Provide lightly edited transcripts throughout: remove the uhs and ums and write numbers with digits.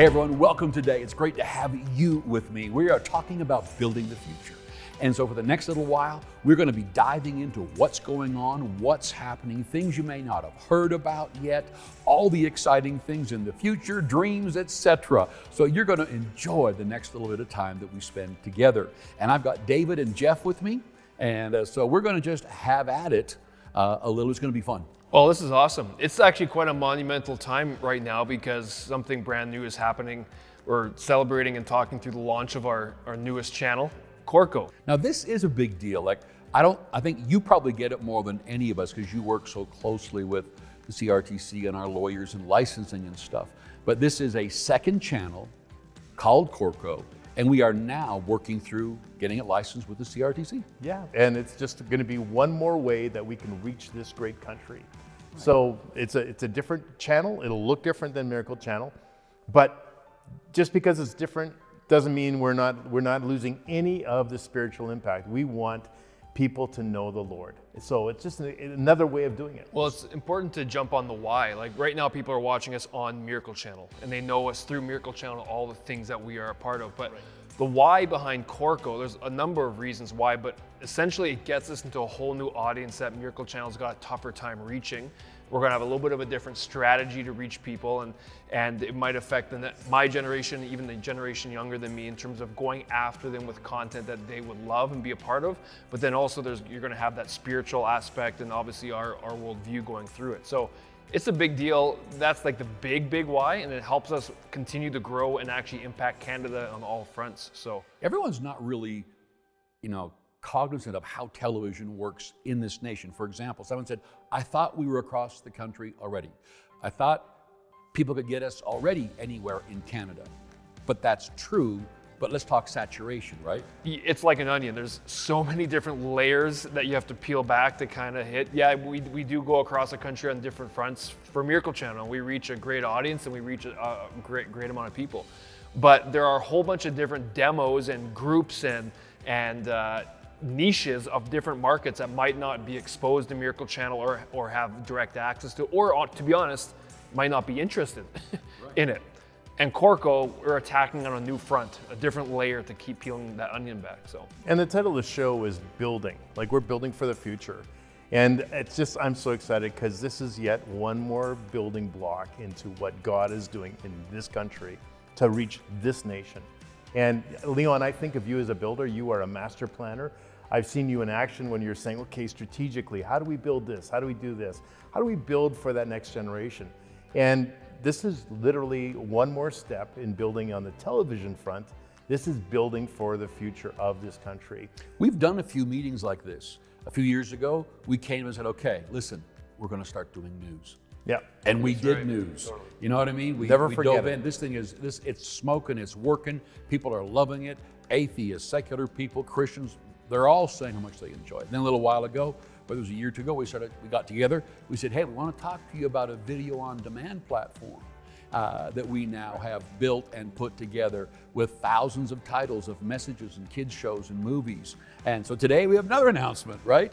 Hey everyone, welcome today. It's great to have you with me. We are talking about building the future. And so for the next little while, we're going to be diving into what's going on, what's happening, things you may not have heard about yet, all the exciting things in the future, dreams, etc. So you're going to enjoy the next little bit of time that we spend together. And I've got David and Jeff with me. And so we're going to just have at it a little. It's going to be fun. Well, this is awesome. It's actually quite a monumental time right now because something brand new is happening. We're celebrating and talking through the launch of our newest channel, Corco. Now this is a big deal. I think you probably get it more than any of us because you work so closely with the CRTC and our lawyers and licensing and stuff. But this is a second channel called Corco, and we are now working through getting it licensed with the CRTC. Yeah, and it's just going to be one more way that we can reach this great country. So it's a different channel. It'll look different than Miracle Channel, but just because it's different doesn't mean we're not losing any of the spiritual impact. We want people to know the Lord. So it's just another way of doing it. Well, it's important to jump on the why. Like right now, people are watching us on Miracle Channel, and they know us through Miracle Channel, all the things that we are a part of. But the why behind Corco, there's a number of reasons why, but essentially it gets us into a whole new audience that Miracle Channel's got a tougher time reaching. We're gonna have a little bit of a different strategy to reach people, and it might affect my generation, even the generation younger than me, in terms of going after them with content that they would love and be a part of. But then also you're gonna have that spiritual aspect and obviously our worldview going through it. So it's a big deal. That's like the big why, and it helps us continue to grow and actually impact Canada on all fronts. So everyone's not really, cognizant of how television works in this nation. For example, someone said, I thought we were across the country already. I thought people could get us already anywhere in Canada. But that's true, but let's talk saturation, right? It's like an onion. There's so many different layers that you have to peel back to kind of hit. Yeah, we do go across the country on different fronts. For Miracle Channel, we reach a great audience and we reach a great amount of people. But there are a whole bunch of different demos and groups and niches of different markets that might not be exposed to Miracle Channel or have direct access to, or to be honest, might not be interested in it. And Corco, we're attacking on a new front, a different layer to keep peeling that onion back. So. And the title of the show is Building, like we're building for the future. And it's just, I'm so excited because this is yet one more building block into what God is doing in this country to reach this nation. And Leon, I think of you as a builder. You are a master planner. I've seen you in action when you're saying, okay, strategically, how do we build this? How do we do this? How do we build for that next generation? And this is literally one more step in building on the television front. This is building for the future of this country. We've done a few meetings like this. A few years ago, we came and said, okay, listen, we're going to start doing news. Yeah. And we did news. Totally. You know what I mean? We dove in. This thing it's smoking, it's working. People are loving it. Atheists, secular people, Christians, they're all saying how much they enjoy it. Then a little while ago, but it was a year or two ago, we got together. We said, hey, we want to talk to you about a video on demand platform that we now have built and put together with thousands of titles of messages and kids shows and movies. And so today we have another announcement, right?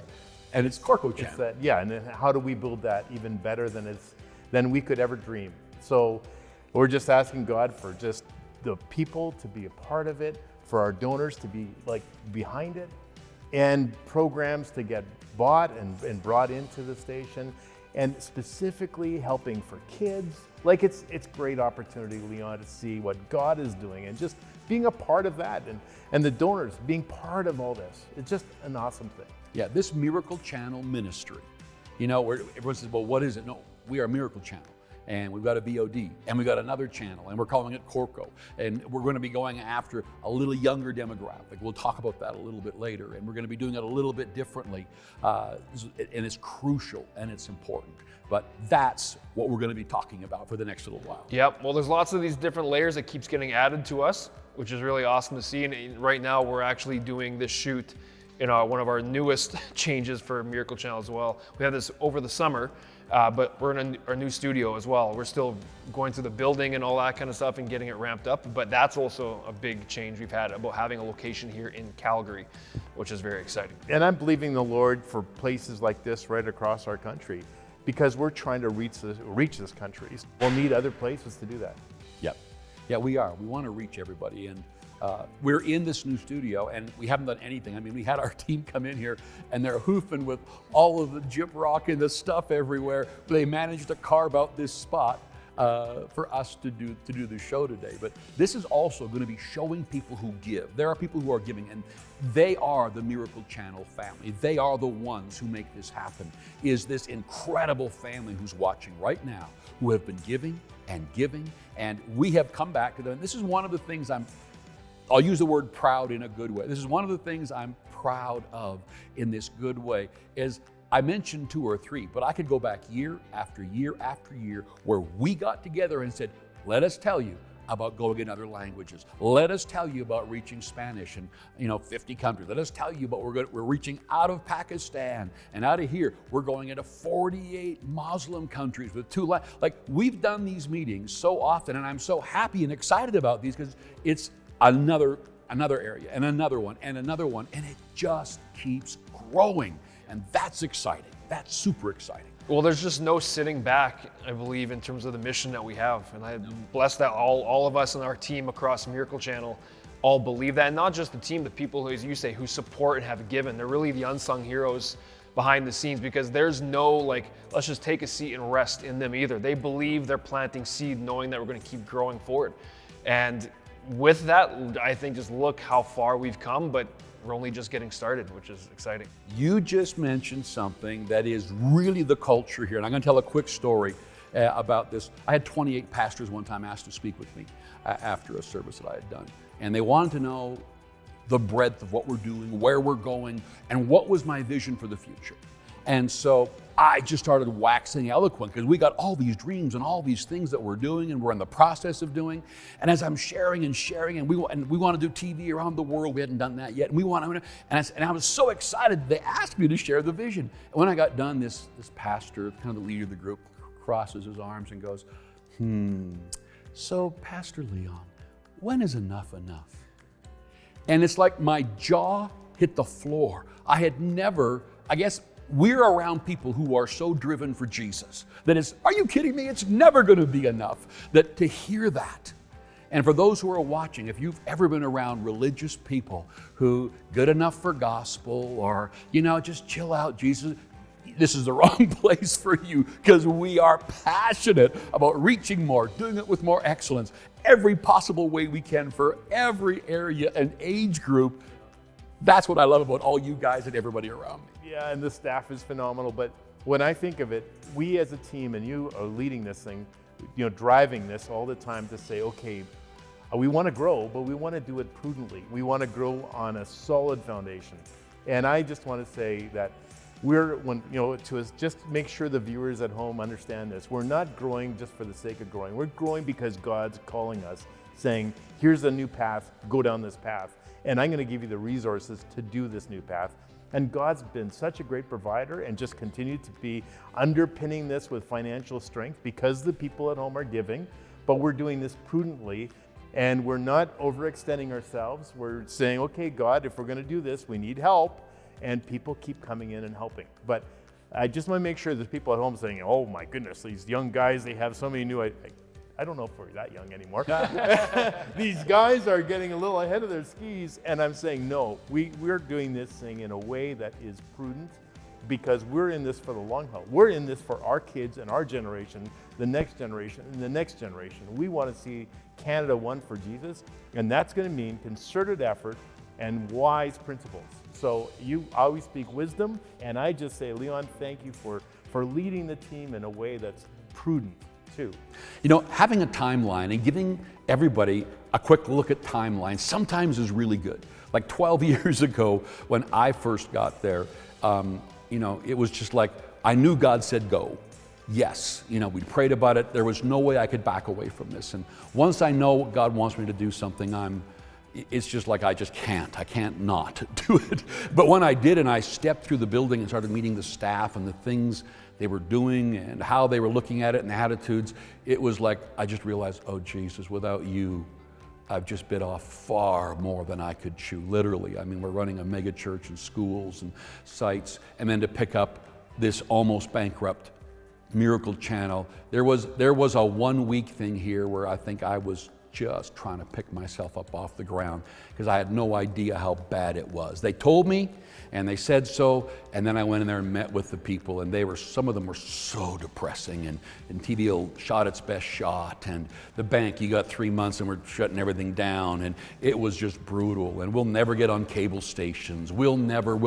And it's Corco Channel. And then how do we build that even better than we could ever dream? So we're just asking God for just the people to be a part of it, for our donors to be like behind it, and programs to get bought and brought into the station, and specifically helping for kids. Like it's great opportunity, Leon, to see what God is doing and just being a part of that, and the donors being part of all this. It's just an awesome thing. Yeah, this Miracle Channel ministry, where everyone says, well, what is it? No, we are Miracle Channel. And we've got a VOD, and we've got another channel, and we're calling it Corco. And we're going to be going after a little younger demographic. We'll talk about that a little bit later, and we're going to be doing it a little bit differently. And it's crucial, and it's important. But that's what we're going to be talking about for the next little while. Yep, well, there's lots of these different layers that keeps getting added to us, which is really awesome to see. And right now, we're actually doing this shoot in one of our newest changes for Miracle Channel as well. We had this over the summer. But we're in our new studio as well. We're still going through the building and all that kind of stuff and getting it ramped up. But that's also a big change we've had about having a location here in Calgary, which is very exciting. And I'm believing the Lord for places like this right across our country, because we're trying to reach this country. We'll need other places to do that. Yep. Yeah, we are. We want to reach everybody. And we're in this new studio and we haven't done anything. I mean, we had our team come in here and they're hoofing with all of the gyp rock and the stuff everywhere. They managed to carve out this spot for us to do the show today. But this is also going to be showing people who give. There are people who are giving, and they are the Miracle Channel family. They are the ones who make this happen. Is this incredible family who's watching right now, who have been giving, and we have come back to them. This is one of the things I'll use the word proud in a good way. This is one of the things I'm proud of in this good way, is I mentioned 2 or 3, but I could go back year after year after year where we got together and said, let us tell you about going in other languages. Let us tell you about reaching Spanish in 50 countries. Let us tell you about we're reaching out of Pakistan and out of here. We're going into 48 Muslim countries with 2 languages. Like, we've done these meetings so often, and I'm so happy and excited about these because it's another area and another one and another one, and it just keeps growing. And that's exciting. That's super exciting. Well, there's just no sitting back, I believe, in terms of the mission that we have. And I bless that all of us and our team across Miracle Channel all believe that. And not just the team, the people who, as you say, who support and have given. They're really the unsung heroes behind the scenes, because there's no let's just take a seat and rest in them either. They believe they're planting seed, knowing that we're going to keep growing forward. And with that, I think just look how far we've come, but we're only just getting started, which is exciting. You just mentioned something that is really the culture here. And I'm going to tell a quick story about this. I had 28 pastors one time asked to speak with me after a service that I had done. And they wanted to know the breadth of what we're doing, where we're going, and what was my vision for the future. And so I just started waxing eloquent because we got all these dreams and all these things that we're doing and we're in the process of doing. And as I'm sharing and we want to do TV around the world, we hadn't done that yet. And I was so excited they asked me to share the vision. And when I got done, this pastor, kind of the leader of the group, crosses his arms and goes, so Pastor Leon, when is enough enough? And it's like my jaw hit the floor. I had never, I guess, we're around people who are so driven for Jesus that it's, are you kidding me? It's never going to be enough. That to hear that. And for those who are watching, if you've ever been around religious people who good enough for gospel or, just chill out, Jesus, this is the wrong place for you, because we are passionate about reaching more, doing it with more excellence, every possible way we can for every area and age group. That's what I love about all you guys and everybody around me. Yeah, and the staff is phenomenal. But when I think of it, we as a team, and you are leading this thing, driving this all the time to say, okay, we want to grow, but we want to do it prudently. We want to grow on a solid foundation. And I just want to say that just make sure the viewers at home understand this. We're not growing just for the sake of growing. We're growing because God's calling us, saying, here's a new path, go down this path. And I'm going to give you the resources to do this new path. And God's been such a great provider and just continued to be underpinning this with financial strength because the people at home are giving, but we're doing this prudently and we're not overextending ourselves. We're saying, okay, God, if we're going to do this, we need help, and people keep coming in and helping. But I just want to make sure there's people at home saying, oh my goodness, these young guys, they have so many new I don't know if we're that young anymore. These guys are getting a little ahead of their skis, and I'm saying, no, we're doing this thing in a way that is prudent, because we're in this for the long haul. We're in this for our kids and our generation, the next generation, and the next generation. We want to see Canada won for Jesus, and that's going to mean concerted effort and wise principles. So you always speak wisdom, and I just say, Leon, thank you for leading the team in a way that's prudent. Too. Having a timeline and giving everybody a quick look at timelines sometimes is really good. Like 12 years ago when I first got there, it was just like, I knew God said go. Yes, we prayed about it. There was no way I could back away from this. And once I know God wants me to do something, it's just like I can't not do it. But when I did, and I stepped through the building and started meeting the staff and the things they were doing and how they were looking at it and the attitudes, it was like I just realized, oh Jesus, without you, I've just bit off far more than I could chew, literally. I mean, we're running a mega church and schools and sites, and then to pick up this almost bankrupt Miracle Channel. There was a 1 week thing here where I think I was just trying to pick myself up off the ground because I had no idea how bad it was. They told me and they said so, and then I went in there and met with the people, and some of them were so depressing, and TVO shot its best shot, and the bank, you got 3 months and we're shutting everything down, and it was just brutal, and we'll never get on cable stations. We'll never.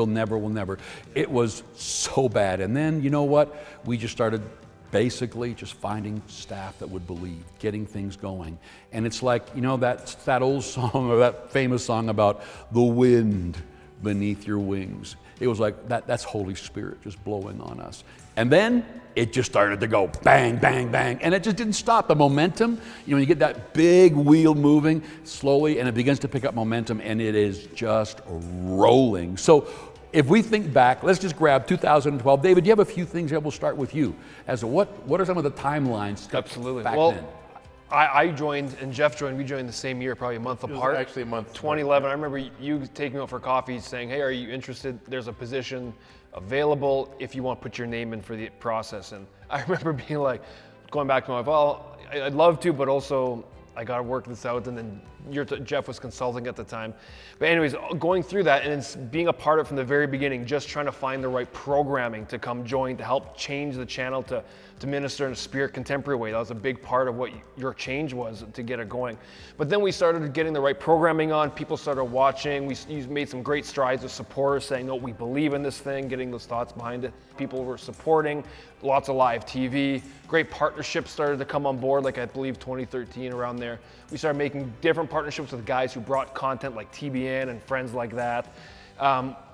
It was so bad. And then, you know what? We just started basically just finding staff that would believe, getting things going. And it's like, you know, that old song, or that famous song about the wind beneath your wings. It was like that's Holy Spirit just blowing on us. And then it just started to go bang, bang, bang. And it just didn't stop. The momentum, you know, you get that big wheel moving slowly and it begins to pick up momentum and it is just rolling. So if we think back, let's just grab 2012. David, do you have a few things that we'll start with you? As to what are some of the timelines? Absolutely. Back well, then? I joined and Jeff joined. We joined the same year, probably a month apart. Actually a month. 2011. I remember you taking me out for coffee, saying, "Hey, are you interested? There's a position available if you want to put your name in for the process." And I remember being like, going back to my, well, I'd love to, but also I got to work this out. And then Jeff was consulting at the time. But anyways, going through that and it's being a part of it from the very beginning, just trying to find the right programming to come join, to help change the channel to minister in a spirit contemporary way. That was a big part of what your change was to get it going. But then we started getting the right programming on. People started watching. You made some great strides with supporters saying, no, we believe in this thing, getting those thoughts behind it. People were supporting, lots of live TV. Great partnerships started to come on board, like I believe 2013, around there. We started making different partnerships with guys who brought content like TBN and friends like that.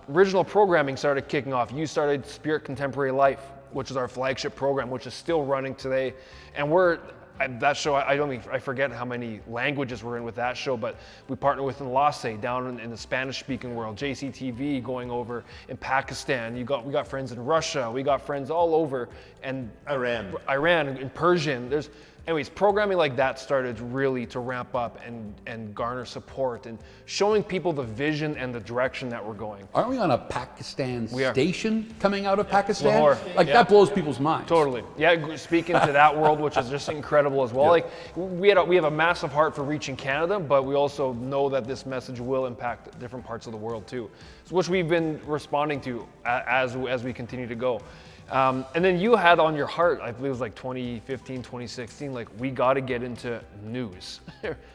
Original programming started kicking off. You started Spirit Contemporary Life, which is our flagship program, which is still running today. And that show, I forget how many languages we're in with that show, but we partner with Enlace down in the Spanish-speaking world, JCTV going over in Pakistan. We got friends in Russia. We got friends all over, and Iran, in Persian. Anyways, programming like that started really to ramp up and garner support and showing people the vision and the direction that we're going. Aren't we on a Pakistan station coming out of Pakistan? Lahore. That blows people's minds. Totally. Yeah, speaking to that world, which is just incredible as well. Yeah. Like we have a massive heart for reaching Canada, but we also know that this message will impact different parts of the world too, which we've been responding to as we continue to go. And then you had on your heart, I believe it was like 2015, 2016, like we got to get into news.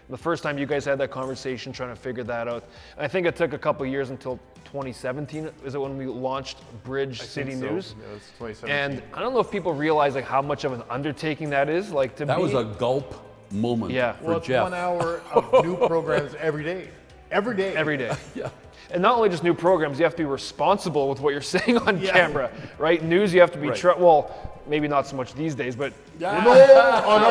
The first time you guys had that conversation trying to figure that out. And I think it took a couple of years until 2017, is it when we launched Bridge City News? Yeah, it was 2017. And I don't know if people realize like how much of an undertaking that is. Like that was a gulp moment for Jeff. 1 hour of new programs every day. Every day. Yeah. And not only just new programs, you have to be responsible with what you're saying on camera, right? News, you have to be, well, maybe not so much these days, but on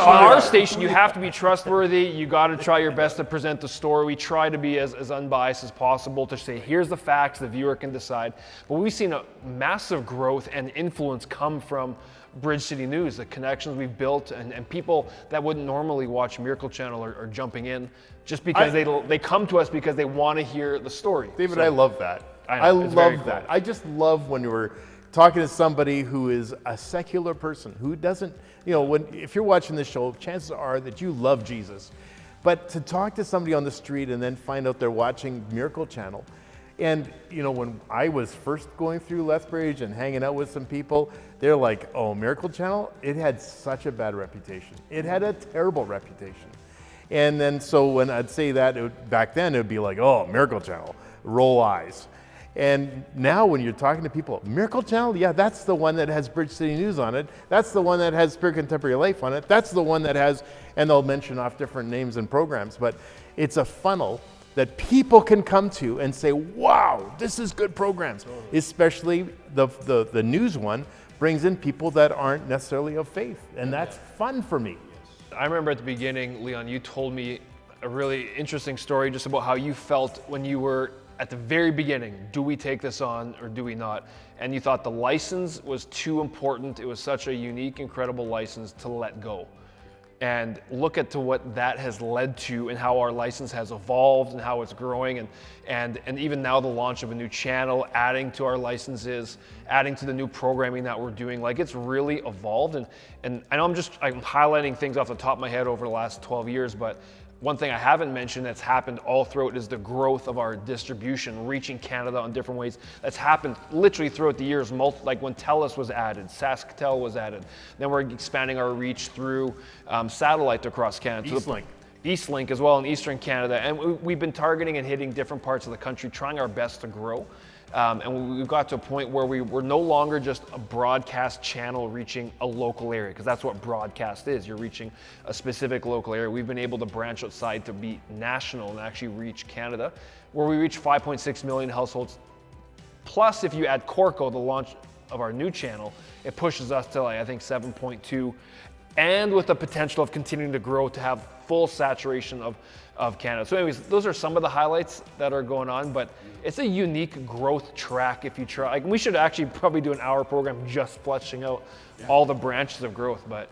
our station, you have to be trustworthy. You got to try your best to present the story. We try to be as unbiased as possible to say, here's the facts, the viewer can decide. But we've seen a massive growth and influence come from Bridge City News, the connections we've built, and people that wouldn't normally watch Miracle Channel are jumping in just because they come to us because they want to hear the story. David, I love that. I love that. I just love when you were talking to somebody who is a secular person, who doesn't, if you're watching this show, chances are that you love Jesus. But to talk to somebody on the street and then find out they're watching Miracle Channel, and when I was first going through Lethbridge and hanging out with some people, they're like, oh, Miracle Channel, it had such a bad reputation. It had a terrible reputation. And then so when I'd say that, back then it would be like, oh, Miracle Channel, roll eyes. And now when you're talking to people, Miracle Channel, yeah, that's the one that has Bridge City News on it. That's the one that has Spirit Contemporary Life on it. That's the one that has, and they'll mention off different names and programs, but it's a funnel that people can come to and say, wow, this is good programs. Totally. Especially the news one brings in people that aren't necessarily of faith, and that's fun for me. I remember at the beginning, Leon, you told me a really interesting story just about how you felt when you were at the very beginning. Do we take this on or do we not? And you thought the license was too important. It was such a unique, incredible license to let go. and look at to what that has led to and how our license has evolved and how it's growing, and even now the launch of a new channel, adding to our licenses, adding to the new programming that we're doing. Like, it's really evolved, and I know I'm highlighting things off the top of my head over the last 12 years, but one thing I haven't mentioned that's happened all throughout is the growth of our distribution, reaching Canada in different ways. That's happened literally throughout the years, like when TELUS was added, SaskTel was added. Then we're expanding our reach through satellite across Canada. Eastlink as well in Eastern Canada. And we've been targeting and hitting different parts of the country, trying our best to grow. And we've got to a point where we're no longer just a broadcast channel reaching a local area, because that's what broadcast is. You're reaching a specific local area. We've been able to branch outside to be national and actually reach Canada, where we reach 5.6 million households. Plus, if you add Corco, the launch of our new channel, it pushes us to, like, I think 7.2, and with the potential of continuing to grow to have full saturation of Canada. So anyways, those are some of the highlights that are going on, but it's a unique growth track if you try. Like, we should actually probably do an hour program just fleshing out all the branches of growth. But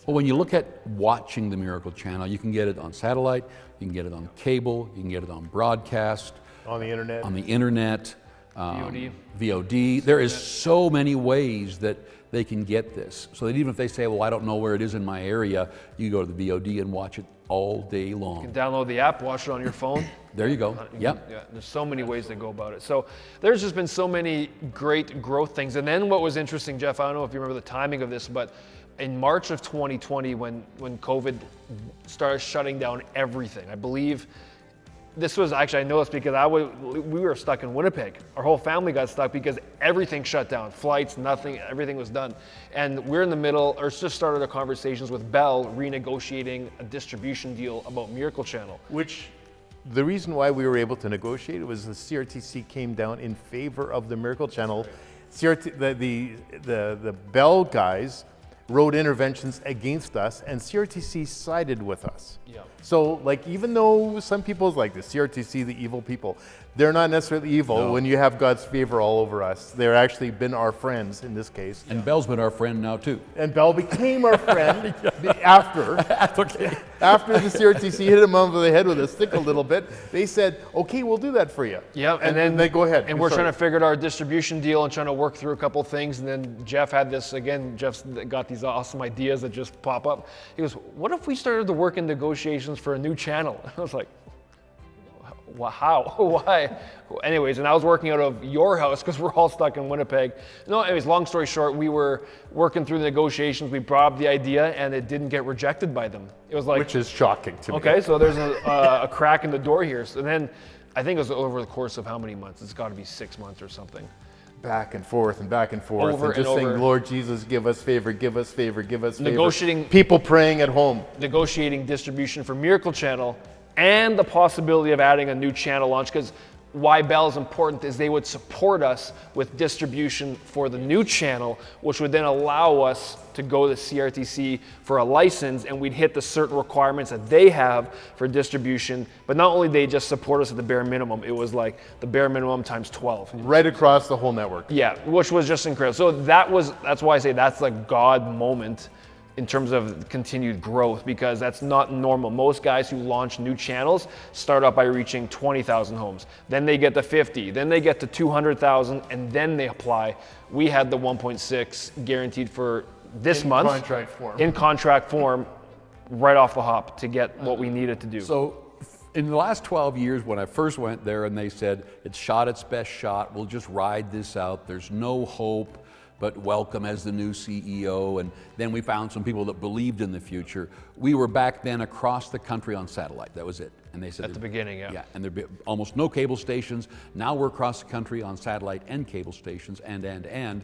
well, when you look at watching the Miracle Channel, you can get it on satellite, you can get it on cable, you can get it on broadcast, on the internet, VOD. There is so many ways that they can get this. So that even if they say, well, I don't know where it is in my area, you go to the VOD and watch it all day long. You can download the app, watch it on your phone. There you go. Yep. Yeah, there's so many ways to go about it. So there's just been so many great growth things. And then what was interesting, Jeff, I don't know if you remember the timing of this, but in March of 2020, when COVID started shutting down everything, I believe this was actually, I know this because we were stuck in Winnipeg. Our whole family got stuck because everything shut down. Flights, nothing, everything was done. And we're in the middle, or just started our conversations with Bell, renegotiating a distribution deal about Miracle Channel. Which, the reason why we were able to negotiate it was the CRTC came down in favor of the Miracle Channel. The Bell guys wrote interventions against us, and CRTC sided with us. Yeah. So, like, even though some people's like the CRTC, the evil people, they're not necessarily evil when you have God's favor all over us. They're actually been our friends in this case. And Bell's been our friend now too. And Bell became our friend after the CRTC hit him over the head with a stick a little bit. They said, okay, we'll do that for you. Yeah, and then they go ahead. And we're trying to figure out our distribution deal and trying to work through a couple things. And then Jeff had this, again, Jeff's got these awesome ideas that just pop up. He goes, what if we started to work in negotiations for a new channel? I was like, how? Why? Anyways, and I was working out of your house because we're all stuck in Winnipeg. No, anyways, long story short, we were working through the negotiations. We brought up the idea and it didn't get rejected by them. It was like, which is shocking to me. Okay, so there's a crack in the door here. So then I think it was over the course of how many months? It's got to be 6 months or something. Back and forth and back and forth. Over and just and saying, over. Lord Jesus, give us favor, give us favor, give us favor. Negotiating. People praying at home. Negotiating distribution for Miracle Channel and the possibility of adding a new channel launch, because why Bell is important is they would support us with distribution for the new channel, which would then allow us to go to CRTC for a license, and we'd hit the certain requirements that they have for distribution. But not only they just support us at the bare minimum, it was like the bare minimum times 12. Right across the whole network. Yeah, which was just incredible. So that's why I say that's like God moment in terms of continued growth, because that's not normal. Most guys who launch new channels start out by reaching 20,000 homes. Then they get to 50, then they get to 200,000, and then they apply. We had the 1.6 guaranteed for this month. In contract form, right off the hop to get what we needed to do. So in the last 12 years, when I first went there and they said, it's shot its best shot, we'll just ride this out, there's no hope, but welcome as the new CEO. And then we found some people that believed in the future. We were back then across the country on satellite. That was it. And they said at the beginning, yeah. Yeah, and there'd be almost no cable stations. Now we're across the country on satellite and cable stations, and then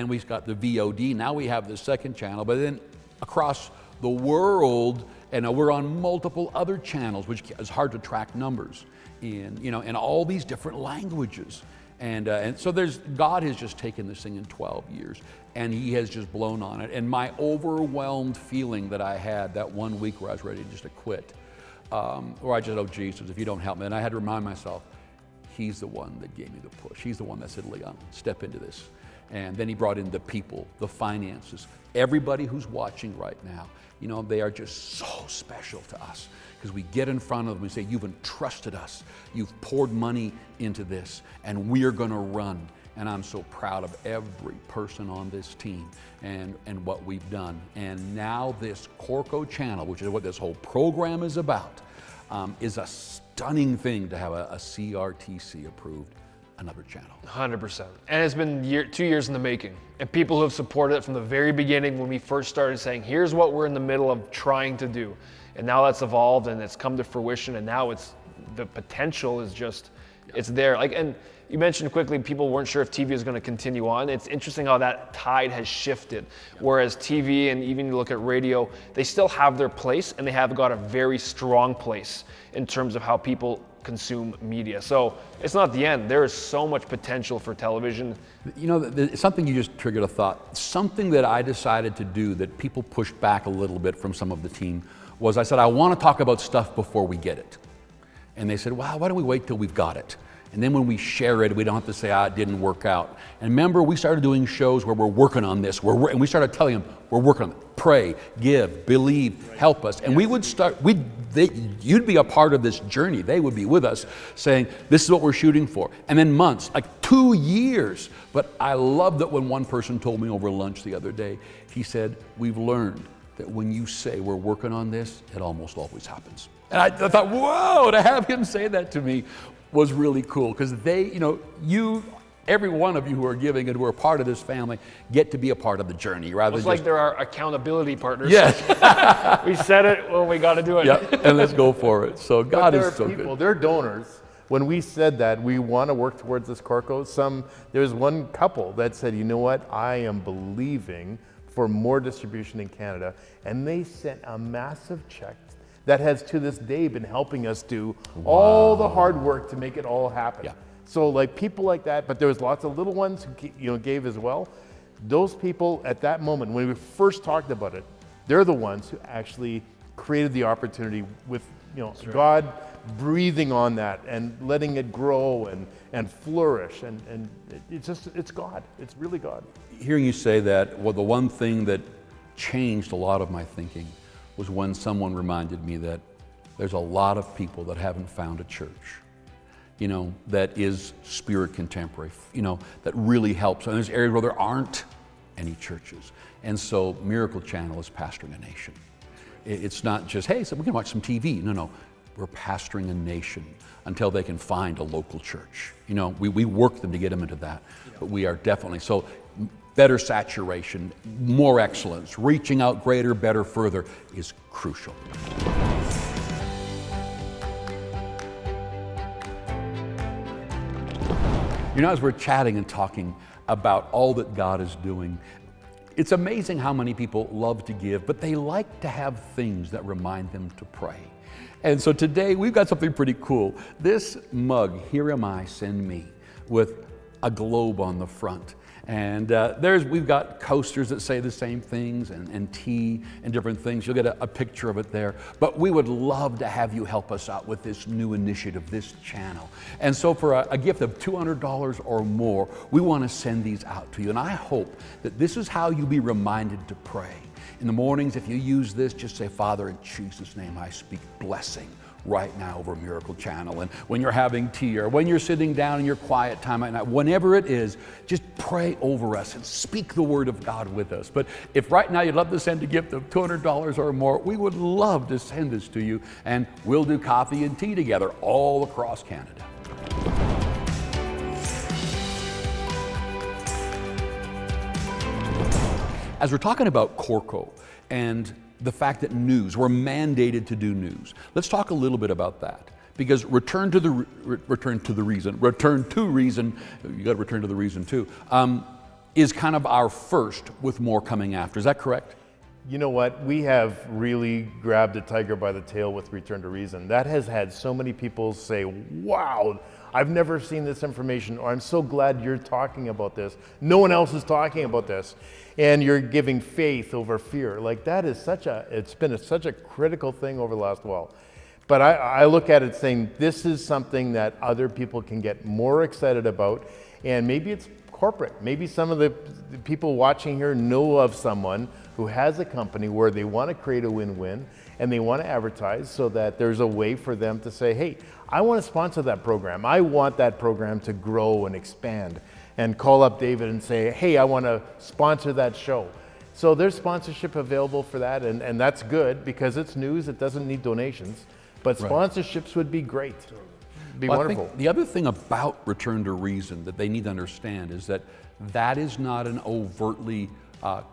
we got the VOD. Now we have the second channel, but then across the world, and we're on multiple other channels, which is hard to track numbers in all these different languages. And so God has just taken this thing in 12 years, and He has just blown on it. And my overwhelmed feeling that I had that 1 week where I was ready just to quit, or I just, oh Jesus, if you don't help me, and I had to remind myself, He's the one that gave me the push. He's the one that said, Leon, step into this. And then he brought in the people, the finances, everybody who's watching right now. You know, they are just so special to us because we get in front of them and say, you've entrusted us. You've poured money into this and we are going to run. And I'm so proud of every person on this team and what we've done. And now this Corco channel, which is what this whole program is about, is a stunning thing to have a CRTC approved another channel. 100%. And it's been 2 years in the making. And people who have supported it from the very beginning when we first started saying, here's what we're in the middle of trying to do. And now that's evolved and it's come to fruition, and now the potential is just, it's there. And you mentioned quickly people weren't sure if TV is going to continue on. It's interesting how that tide has shifted. Whereas TV and even you look at radio, they still have their place, and they have got a very strong place in terms of how people consume media. So it's not the end. There is so much potential for television. You know, something you just triggered a thought. Something that I decided to do that people pushed back a little bit from some of the team was I said, I want to talk about stuff before we get it. And they said, wow, why don't we wait till we've got it? And then when we share it, we don't have to say, it didn't work out. And remember, we started doing shows where we're working on this. And we started telling them, we're working on it. Pray, give, believe, help us. And we would start, you'd be a part of this journey. They would be with us saying, this is what we're shooting for. And then months, like 2 years. But I love that when one person told me over lunch the other day, he said, we've learned that when you say we're working on this, it almost always happens. And I thought, whoa, to have him say that to me was really cool, because they, every one of you who are giving and who are part of this family get to be a part of the journey rather it's than like they're our accountability partners. Yes. We said it, well, we got to do it. Yep, and let's go for it. So God is so good. They're donors. When we said that we want to work towards this Corco, there was one couple that said, you know what, I am believing for more distribution in Canada, and they sent a massive check that has to this day been helping us do all the hard work to make it all happen. Yeah. So like people like that, but there was lots of little ones who gave as well. Those people at that moment, when we first talked about it, they're the ones who actually created the opportunity with God breathing on that and letting it grow and flourish. And it's God. It's really God. Hearing you say that, well, the one thing that changed a lot of my thinking was when someone reminded me that there's a lot of people that haven't found a church, that is spirit contemporary, that really helps. And there's areas where there aren't any churches. And so Miracle Channel is pastoring a nation. It's not just, hey, so we can watch some TV. No, we're pastoring a nation until they can find a local church. We work them to get them into that, but we are definitely, so better saturation, more excellence, reaching out greater, better, further is crucial. As we're chatting and talking about all that God is doing, it's amazing how many people love to give, but they like to have things that remind them to pray. And so today we've got something pretty cool. This mug, Here Am I, Send Me, with a globe on the front. And we've got coasters that say the same things and tea and different things. You'll get a picture of it there. But we would love to have you help us out with this new initiative, this channel. And so for a gift of $200 or more, we want to send these out to you. And I hope that this is how you'll be reminded to pray. In the mornings, if you use this, just say, Father, in Jesus' name, I speak blessing right now over Miracle Channel. And when you're having tea or when you're sitting down in your quiet time at night, whenever it is, just pray over us and speak the word of God with us. But if right now you'd love to send a gift of $200 or more, we would love to send this to you, and we'll do coffee and tea together all across Canada. As we're talking about Corco and the fact that we're mandated to do news, let's talk a little bit about that. Because return to reason, you got to return to the reason too, is kind of our first, with more coming after. Is that correct? You know what? We have really grabbed a tiger by the tail with Return to Reason. That has had so many people say, wow, I've never seen this information, or I'm so glad you're talking about this. No one else is talking about this. And you're giving faith over fear. Like that is it's been such a critical thing over the last while. But I look at it saying, this is something that other people can get more excited about. And maybe it's corporate. Maybe some of the people watching here know of someone who has a company where they want to create a win-win and they want to advertise so that there's a way for them to say, hey, I want to sponsor that program. I want that program to grow and expand, and call up David and say, hey, I want to sponsor that show. So there's sponsorship available for that, and that's good because it's news. It doesn't need donations, but sponsorships would be great. Be wonderful. I think the other thing about Return to Reason that they need to understand is that that is not an overtly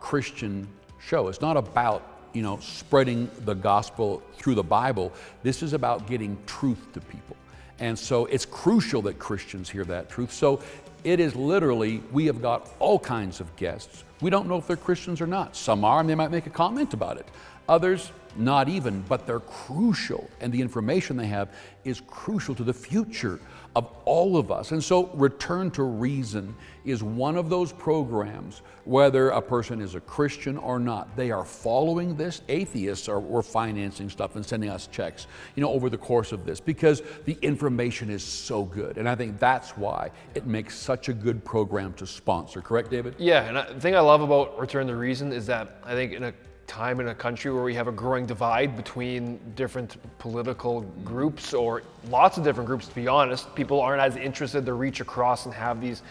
Christian show. It's not about, you know, spreading the gospel through the Bible. This is about getting truth to people. And so it's crucial that Christians hear that truth. So it is literally, we have got all kinds of guests. We don't know if they're Christians or not. Some are, and they might make a comment about it. Others, not even, but they're crucial. And the information they have is crucial to the future of all of us. And so Return to Reason is one of those programs, whether a person is a Christian or not, they are following this. Atheists were financing stuff and sending us checks, you know, over the course of this, because the information is so good. And I think that's why it makes such a good program to sponsor. Correct, David? Yeah, and the thing I love about Return to Reason is that I think in a time in a country where we have a growing divide between different political groups, or lots of different groups, to be honest, people aren't as interested to reach across and have these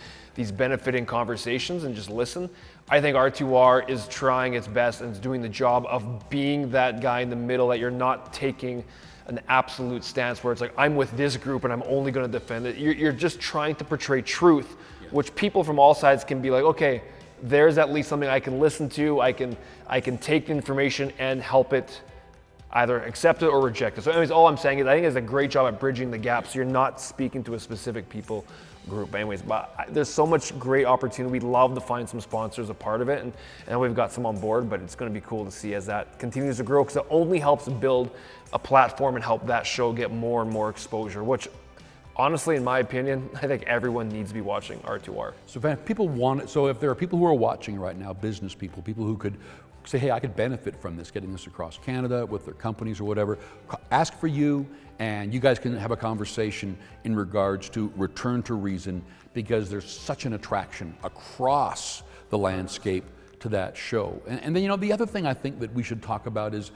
benefiting conversations and just listen. I think R2R is trying its best and is doing the job of being that guy in the middle, that you're not taking an absolute stance where it's like, I'm with this group and I'm only going to defend it. You're just trying to portray truth, which people from all sides can be like, okay, there's at least something I can listen to. I can take information and help it either accept it or reject it. So anyways, all I'm saying is I think it's a great job at bridging the gap, so you're not speaking to a specific people group. Anyways, but there's so much great opportunity. We'd love to find some sponsors a part of it, and we've got some on board, but it's going to be cool to see as that continues to grow, because it only helps build a platform and help that show get more and more exposure, which honestly, in my opinion, I think everyone needs to be watching R2R. So if people want it, so if there are people who are watching right now, business people who could say, hey, I could benefit from this, getting this across Canada with their companies or whatever, ask for you, and you guys can have a conversation in regards to Return to Reason, because there's such an attraction across the landscape to that show. And then, you know, the other thing I think that we should talk about is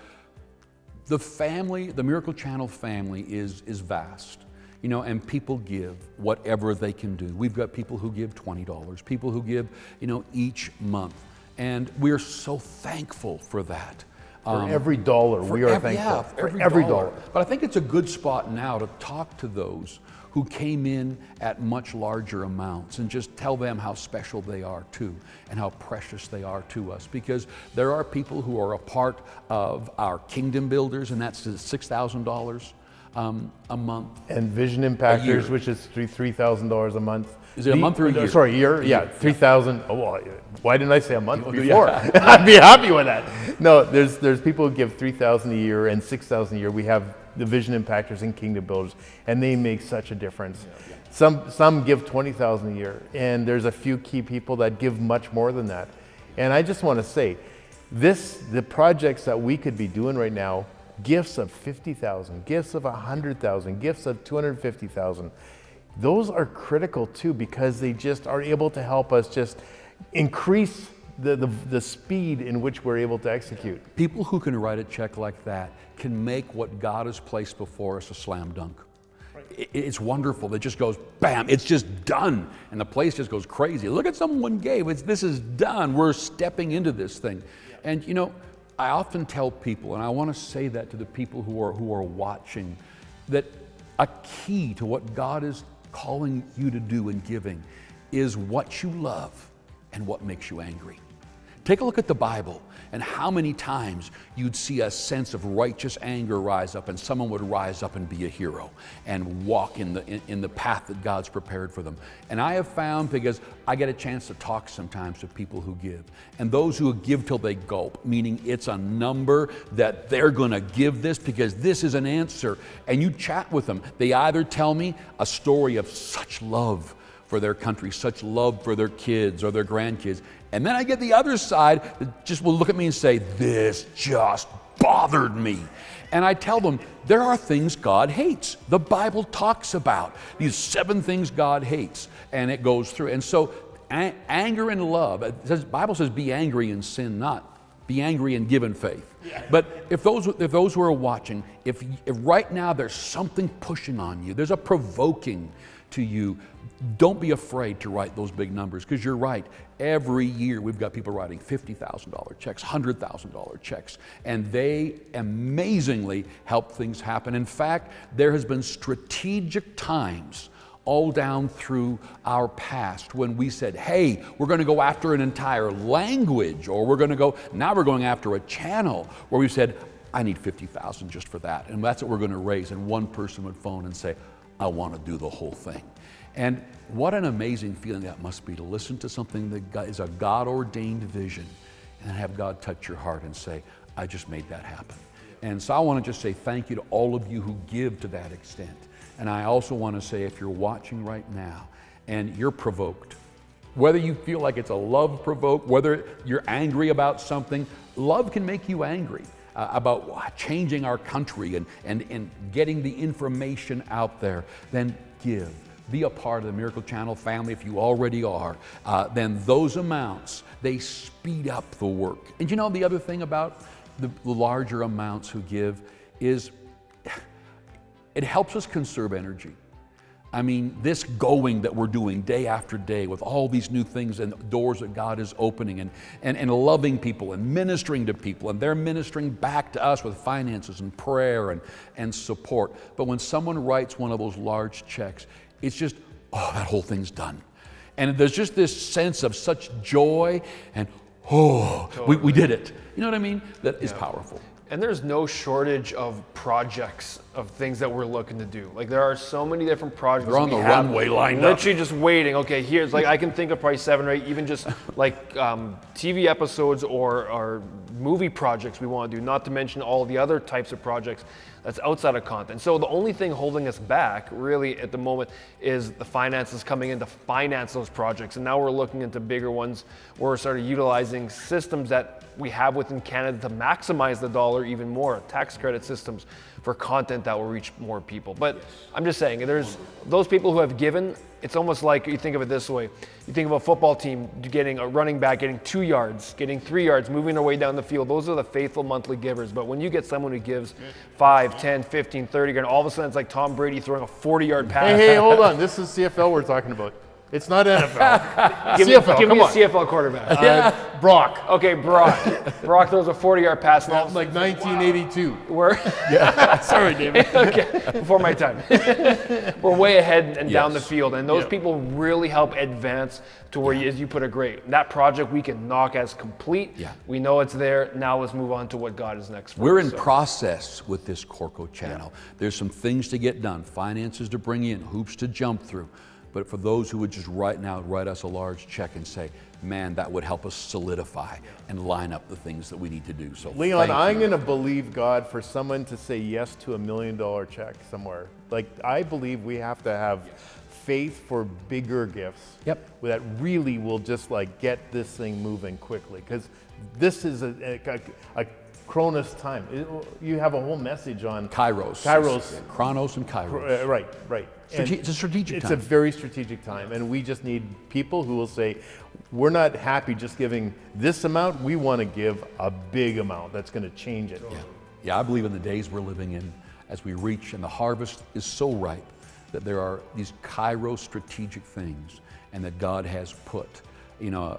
the family, the Miracle Channel family is vast. You know, and people give whatever they can do. We've got people who give $20, people who give, you know, each month. And we're so thankful for that. For every dollar, we are thankful. Yeah, for every dollar. But I think it's a good spot now to talk to those who came in at much larger amounts and just tell them how special they are too, and how precious they are to us. Because there are people who are a part of our Kingdom Builders, and that's $6,000. A month. And Vision Impactors, which is $3,000 a month. Is it a month or a year? Sorry, a year? Yeah, 3,000. Oh, well, why didn't I say a month before? I'd be happy with that. No, there's people who give $3,000 a year and $6,000 a year. We have the Vision Impactors and Kingdom Builders, and they make such a difference. Some give $20,000 a year, and there's a few key people that give much more than that. And I just want to say, the projects that we could be doing right now, gifts of $50,000, gifts of $100,000, gifts of $250,000. Those are critical too, because they just are able to help us just increase the speed in which we're able to execute. People who can write a check like that can make what God has placed before us a slam dunk. It's wonderful. It just goes, bam, it's just done. And the place just goes crazy. Look at someone gave. This is done. We're stepping into this thing. And you know, I often tell people, and I want to say that to the people who are watching, that a key to what God is calling you to do in giving is what you love and what makes you angry. Take a look at the Bible and how many times you'd see a sense of righteous anger rise up, and someone would rise up and be a hero and walk in the path that God's prepared for them. And I have found, because I get a chance to talk sometimes to people who give, and those who give till they gulp, meaning it's a number that they're gonna give this because this is an answer, and you chat with them, they either tell me a story of such love for their country, such love for their kids or their grandkids. And then I get the other side that just will look at me and say, this just bothered me. And I tell them, there are things God hates. The Bible talks about these 7 things God hates, and it goes through. And so anger and love. The Bible says, be angry and sin not. Be angry and give in faith. Yeah. But if those who are watching, if right now there's something pushing on you, there's a provoking to you, don't be afraid to write those big numbers, because you're right. Every year we've got people writing $50,000 checks, $100,000 checks, and they amazingly help things happen. In fact, there has been strategic times all down through our past when we said, hey, we're going to go after an entire language, or we're going after a channel, where we said, I need 50,000 just for that, and that's what we're going to raise. And one person would phone and say, I want to do the whole thing. And what an amazing feeling that must be, to listen to something that is a God-ordained vision and have God touch your heart and say, I just made that happen. And so I want to just say thank you to all of you who give to that extent. And I also want to say, if you're watching right now and you're provoked, whether you feel like it's a love provoke, whether you're angry about something, love can make you angry about changing our country and getting the information out there, then give. Be a part of the Miracle Channel family if you already are. Then those amounts, they speed up the work. And you know, the other thing about the larger amounts who give is it helps us conserve energy. I mean, this going that we're doing day after day with all these new things and doors that God is opening and loving people and ministering to people, and they're ministering back to us with finances and prayer and support. But when someone writes one of those large checks, it's just, oh, that whole thing's done. And there's just this sense of such joy and, oh, totally. we did it. You know what I mean? That is powerful. And there's no shortage of projects, of things that we're looking to do. Like, there are so many different projects. They're on the runway lined up. Literally just waiting. Okay, here's, like, I can think of probably 7 or 8, even just like TV episodes or movie projects we want to do, not to mention all the other types of projects that's outside of content. So the only thing holding us back really at the moment is the finances coming in to finance those projects. And now we're looking into bigger ones where we're starting utilizing systems that we have within Canada to maximize the dollar even more, tax credit systems for content that will reach more people. But I'm just saying, there's those people who have given. It's almost like, you think of it this way. You think of a football team getting a running back, getting 2 yards, getting 3 yards, moving their way down the field. Those are the faithful monthly givers. But when you get someone who gives 5, 10, 15, 30 grand, all of a sudden it's like Tom Brady throwing a 40-yard pass. Hey, hold on. This is CFL we're talking about. It's not NFL. Give me a CFL quarterback. Brock. Okay, Brock. Brock throws a 40-yard pass. Like 1982. We're sorry, David. Okay, before my time. We're way ahead and down the field, and those people really help advance to where, as you put it, great. That project we can knock as complete. Yeah. We know it's there. Now let's move on to what God is next for us. We're in process with this Corco channel. There's some things to get done, finances to bring in, hoops to jump through. But for those who would just right now write us a large check and say, man, that would help us solidify and line up the things that we need to do. So Leon, I'm going to believe God for someone to say yes to $1 million check somewhere. Like, I believe we have to have faith for bigger gifts. Yep. That really will just like get this thing moving quickly, because this is a Chronos time. You have a whole message on Kairos. Chronos and Kairos. Right. It's a strategic time. It's a very strategic time, and we just need people who will say, we're not happy just giving this amount, we want to give a big amount that's going to change it. Yeah, I believe in the days we're living in, as we reach, and the harvest is so ripe, that there are these Kairos strategic things, and that God has put. You know,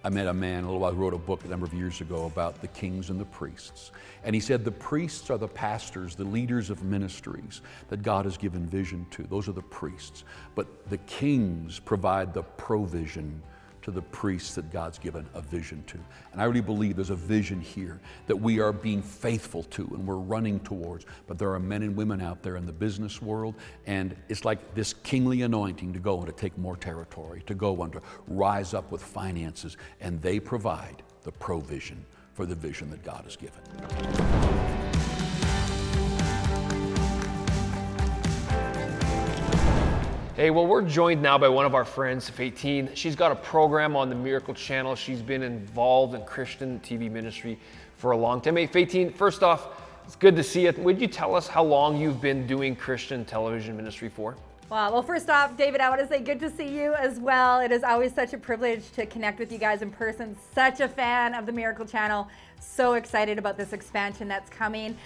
I met a man a little while who wrote a book a number of years ago about the kings and the priests. And he said the priests are the pastors, the leaders of ministries that God has given vision to. Those are the priests. But the kings provide the provision to the priests that God's given a vision to. And I really believe there's a vision here that we are being faithful to and we're running towards. But there are men and women out there in the business world, and it's like this kingly anointing to go and to take more territory, to go and to rise up with finances, and they provide the provision for the vision that God has given. Hey, well, we're joined now by one of our friends, Thiessen. She's got a program on the Miracle Channel. She's been involved in Christian TV ministry for a long time. Hey, Thiessen, first off, it's good to see you. Would you tell us how long you've been doing Christian television ministry for? Wow. Well, first off, David, I want to say good to see you as well. It is always such a privilege to connect with you guys in person. Such a fan of the Miracle Channel. So excited about this expansion that's coming.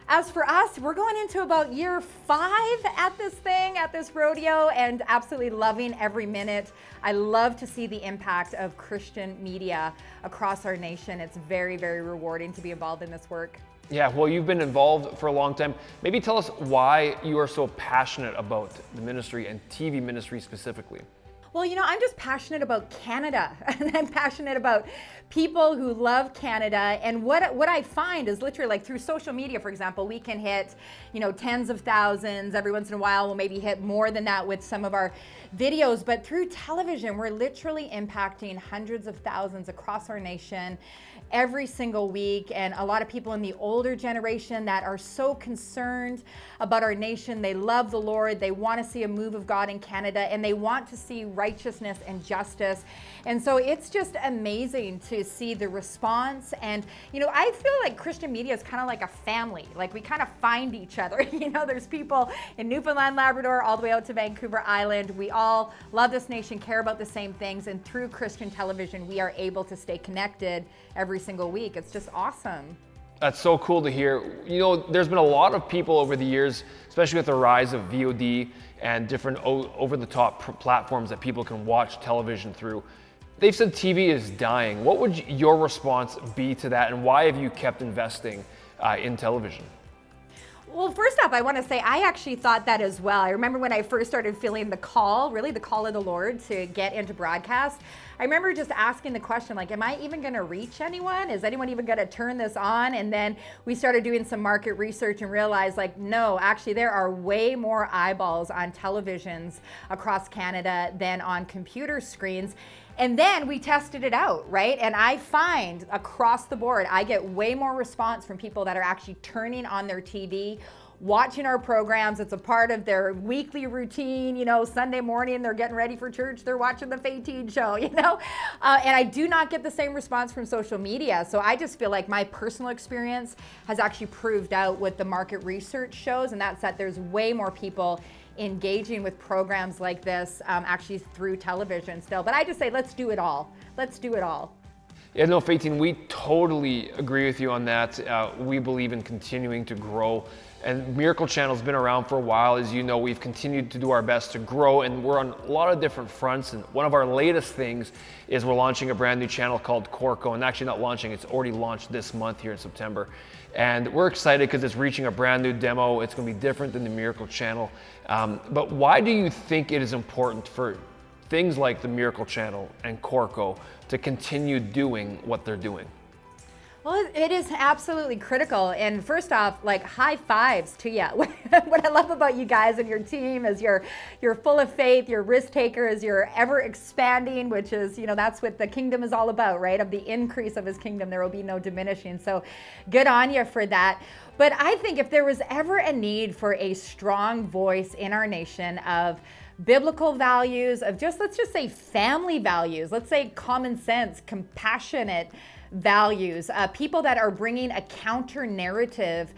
As for us, we're going into about year 5 at this thing, at this rodeo, and absolutely loving every minute. I love to see the impact of Christian media across our nation. It's very, very rewarding to be involved in this work. Yeah, well, you've been involved for a long time. Maybe tell us why you are so passionate about the ministry and TV ministry specifically. Well, you know, I'm just passionate about Canada, and I'm passionate about people who love Canada. And what I find is literally, like, through social media, for example, we can hit, you know, tens of thousands. Every once in a while, we'll maybe hit more than that with some of our videos. But through television, we're literally impacting hundreds of thousands across our nation every single week. And a lot of people in the older generation that are so concerned about our nation. They love the Lord. They want to see a move of God in Canada, and they want to see righteousness and justice. And so it's just amazing to see the response. And, you know, I feel like Christian media is kind of like a family. Like, we kind of find each other. You know, there's people in Newfoundland, Labrador, all the way out to Vancouver Island. We all love this nation, care about the same things. And through Christian television, we are able to stay connected every single week. It's just awesome. That's so cool to hear. You know, there's been a lot of people over the years, especially with the rise of VOD and different over-the-top platforms that people can watch television through. They've said TV is dying. What would your response be to that, and why have you kept investing in television? Well, first off, I want to say I actually thought that as well. I remember when I first started feeling the call, really the call of the Lord to get into broadcast. I remember just asking the question, like, am I even going to reach anyone? Is anyone even going to turn this on? And then we started doing some market research and realized, like, no, actually there are way more eyeballs on televisions across Canada than on computer screens. And then we tested it out, right? And I find across the board, I get way more response from people that are actually turning on their TV, watching our programs. It's a part of their weekly routine. You know, Sunday morning, they're getting ready for church, they're watching the Fontaine show, you know? And I do not get the same response from social media. So I just feel like my personal experience has actually proved out what the market research shows, and that's that there's way more people engaging with programs like this actually through television still. But I just say, let's do it all. Let's do it all. Yeah, no, Fontaine, we totally agree with you on that. We believe in continuing to grow. And Miracle Channel's been around for a while. As you know, we've continued to do our best to grow, and we're on a lot of different fronts. And one of our latest things is we're launching a brand new channel called Corco. And actually not launching, it's already launched this month here in September. And we're excited because it's reaching a brand new demo. It's going to be different than the Miracle Channel. But why do you think it is important for things like the Miracle Channel and Corco to continue doing what they're doing? Well, it is absolutely critical. And first off, like, high fives to you. What I love about you guys and your team is you're full of faith, you're risk takers, you're ever expanding, which is, you know, that's what the kingdom is all about, right? Of the increase of his kingdom, there will be no diminishing. So good on you for that. But I think if there was ever a need for a strong voice in our nation of biblical values, of just, let's just say family values, let's say common sense, compassionate values, people that are bringing a counter narrative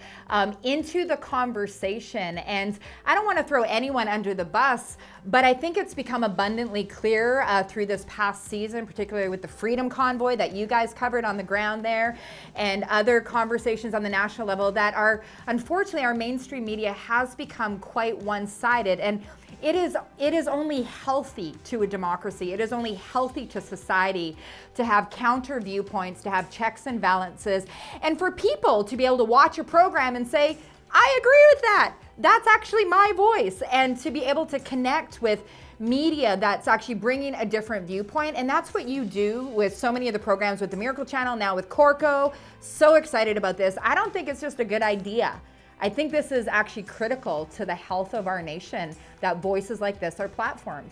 into the conversation. And I don't want to throw anyone under the bus, but I think it's become abundantly clear through this past season, particularly with the Freedom Convoy that you guys covered on the ground there, and other conversations on the national level, that are, unfortunately, our mainstream media has become quite one-sided. And it is only healthy to a democracy. It is only healthy to society to have counter viewpoints, to have checks and balances, and for people to be able to watch a program and say, I agree with that. That's actually my voice. And to be able to connect with media that's actually bringing a different viewpoint. And that's what you do with so many of the programs with the Miracle Channel, now with Corco. So excited about this. I don't think it's just a good idea. I think this is actually critical to the health of our nation, that voices like this are platformed.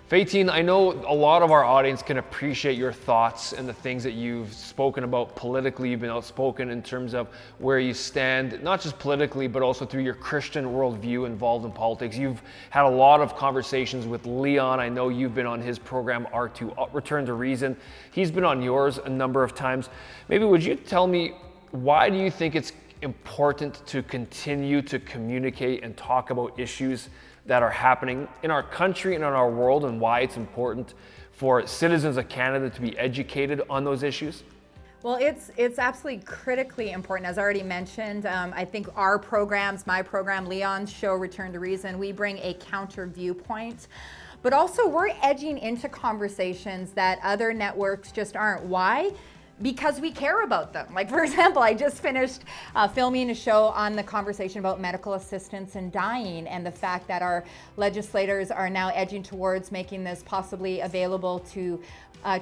Fontaine, I know a lot of our audience can appreciate your thoughts and the things that you've spoken about politically. You've been outspoken in terms of where you stand, not just politically, but also through your Christian worldview involved in politics. You've had a lot of conversations with Leon. I know you've been on his program, R2, Return to Reason. He's been on yours a number of times. Maybe would you tell me, why do you think it's important to continue to communicate and talk about issues that are happening in our country and in our world, and why it's important for citizens of Canada to be educated on those issues? Well, it's absolutely critically important. As I already mentioned, I think our programs, my program, Leon's show, Return to Reason, we bring a counter viewpoint. But also we're edging into conversations that other networks just aren't. Why? Because we care about them. Like, for example, I just finished filming a show on the conversation about medical assistance in dying, and the fact that our legislators are now edging towards making this possibly available to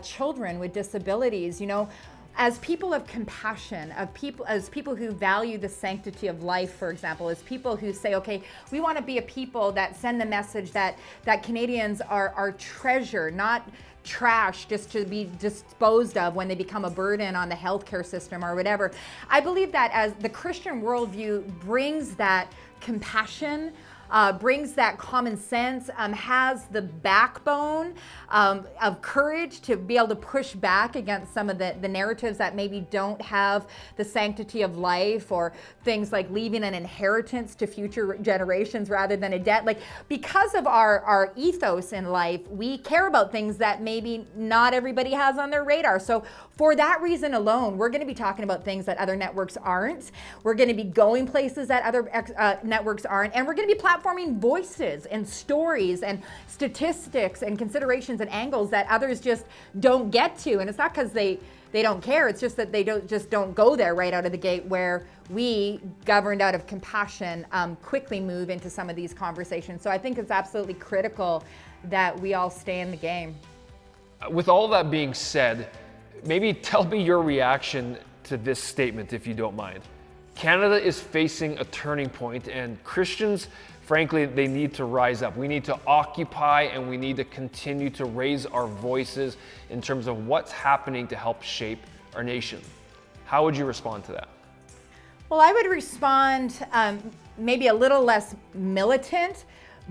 children with disabilities. You know, as people of compassion, as people who value the sanctity of life, for example, as people who say, okay, we want to be a people that send the message that Canadians are treasure, not trash, just to be disposed of when they become a burden on the healthcare system or whatever. I believe that as the Christian worldview brings that compassion, brings that common sense, has the backbone of courage to be able to push back against some of the narratives that maybe don't have the sanctity of life, or things like leaving an inheritance to future generations rather than a debt. Like, because of our ethos in life, we care about things that maybe not everybody has on their radar. So for that reason alone, we're going to be talking about things that other networks aren't. We're going to be going places that other networks aren't. And we're going to be platforming voices and stories and statistics and considerations and angles that others just don't get to. And it's not because they don't care. It's just that they don't go there right out of the gate, where we, governed out of compassion, quickly move into some of these conversations. So I think it's absolutely critical that we all stay in the game. With all that being said, maybe tell me your reaction to this statement, if you don't mind. Canada is facing a turning point, and Christians, frankly, they need to rise up. We need to occupy, and we need to continue to raise our voices in terms of what's happening to help shape our nation. How would you respond to that? Well, I would respond maybe a little less militant,